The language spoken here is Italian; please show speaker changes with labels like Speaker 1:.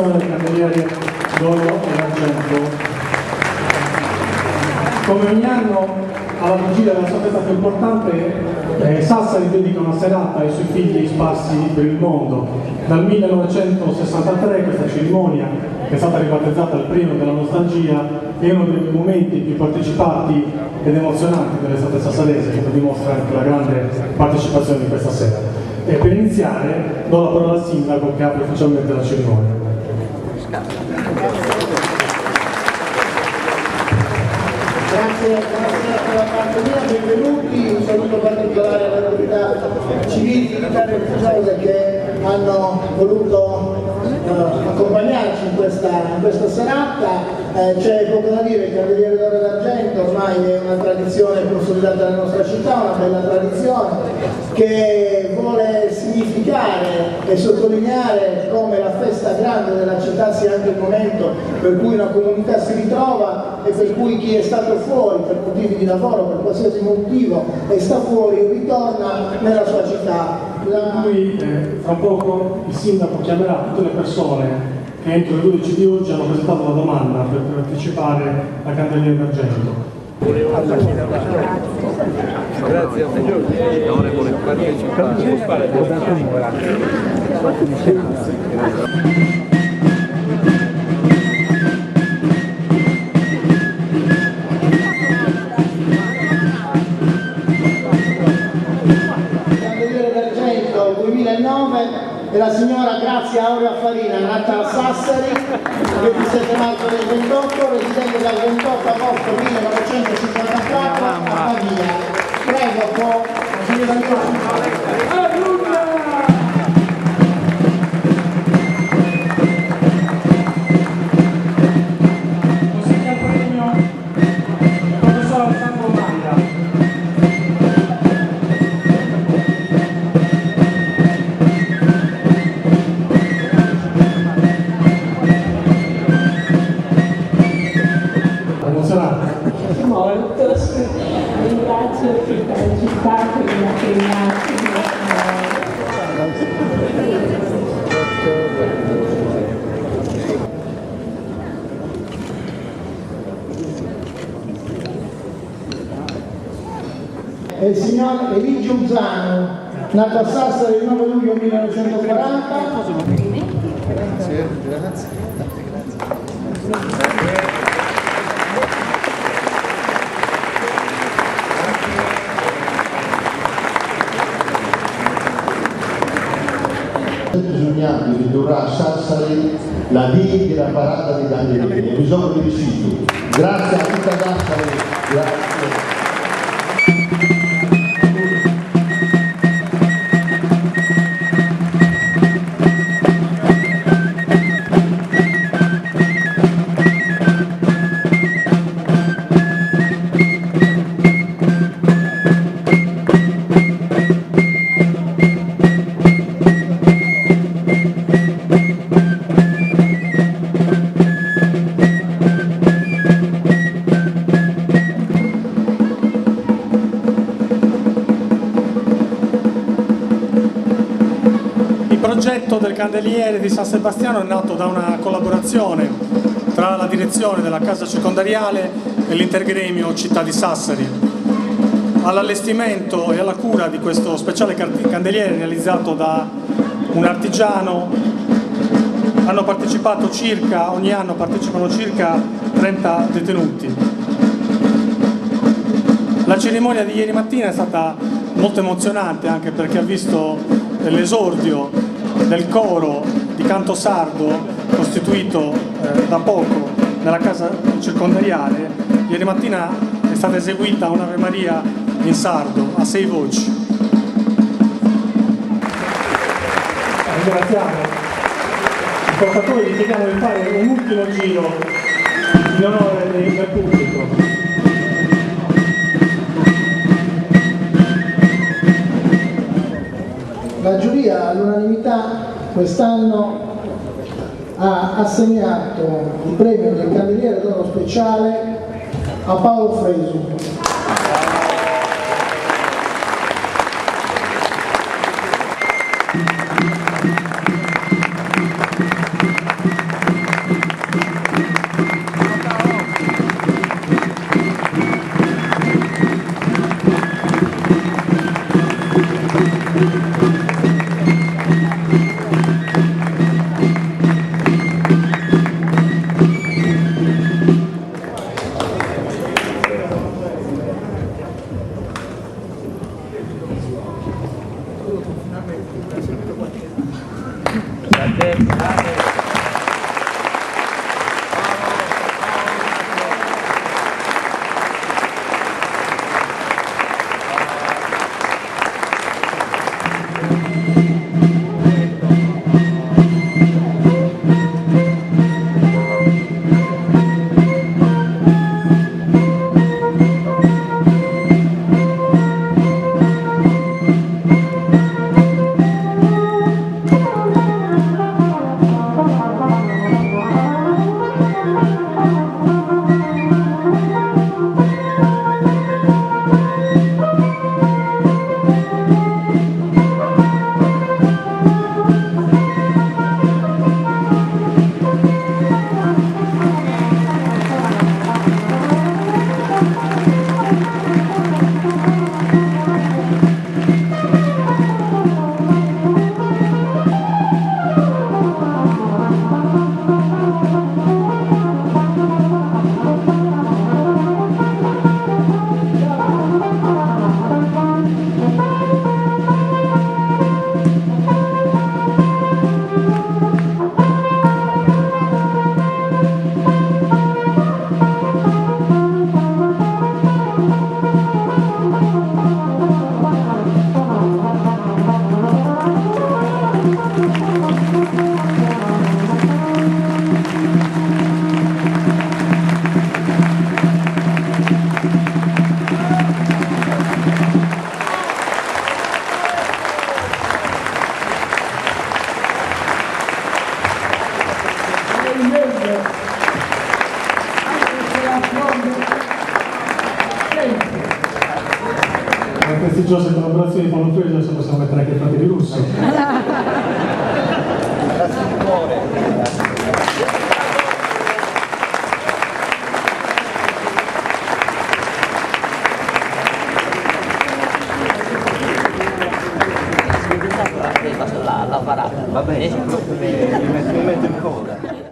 Speaker 1: presentazione del candeliere d'oro e d'argento. Come ogni anno, alla vigilia della sua festa più importante, Sassari dedica una serata ai suoi figli sparsi per il mondo. Dal 1963 questa cerimonia, che è stata ribattezzata il premio della nostalgia, è uno dei momenti più partecipati ed emozionanti dell'estate sassarese, che dimostra anche la grande partecipazione di questa sera. E per iniziare do la parola al sindaco che apre ufficialmente la cerimonia.
Speaker 2: Grazie da parte mia, benvenuti, un saluto particolare alle autorità civili, militari e religiose che hanno voluto accompagnarci in questa serata. C'è poco da dire, il Candeliere d'Oro e d'Argento ormai è una tradizione consolidata nella nostra città, una bella tradizione che vuole significare e sottolineare come la festa grande della città sia anche il momento per cui una comunità si ritrova e per cui chi è stato fuori per motivi di lavoro, per qualsiasi motivo, e sta fuori ritorna nella sua città.
Speaker 1: Lui, fra poco il sindaco chiamerà tutte le persone che entro le 12 di oggi hanno presentato la domanda per partecipare al Candeliere d'Argento.
Speaker 3: Grazie a te. Ora vuole partecipare.
Speaker 2: Candeliere d'Argento 2009 e la signora Grazia Aurea Farina, nata a Sassari il 27 marzo del 28, residente dal 28 agosto 1954 a Pavia. Prego, signora
Speaker 4: molto, ringrazio tutta la città che mi ha premiato.
Speaker 2: E il signor Eligio Uzzano, nato a Sassari il 9 luglio 1940.
Speaker 3: Grazie.
Speaker 5: Giuliani ridurrà a Sassari la D della parata dei candelieri. È bisogno di visito. Grazie a tutta Sassari. Grazie.
Speaker 1: Il progetto del Candeliere di San Sebastiano è nato da una collaborazione tra la direzione della casa circondariale e l'Intergremio Città di Sassari. All'allestimento e alla cura di questo speciale candeliere realizzato da un artigiano hanno partecipato ogni anno partecipano circa 30 detenuti. La cerimonia di ieri mattina è stata molto emozionante anche perché ha visto l'esordio del coro di canto sardo costituito da poco nella casa circondariale. Ieri mattina è stata eseguita un'Ave Maria in sardo a 6 voci. Ringraziamo i portatori, vi chiediamo di fare un ultimo giro in onore del pubblico.
Speaker 2: La giuria all'unanimità quest'anno ha assegnato il premio del Candeliere d'Oro speciale a Paolo Fresu.
Speaker 1: prestigiose collaborazioni di Paolo Freire, adesso possiamo mettere anche i Fratelli Russo.
Speaker 2: Grazie di cuore.
Speaker 3: La parata, va bene? Mi metto in coda.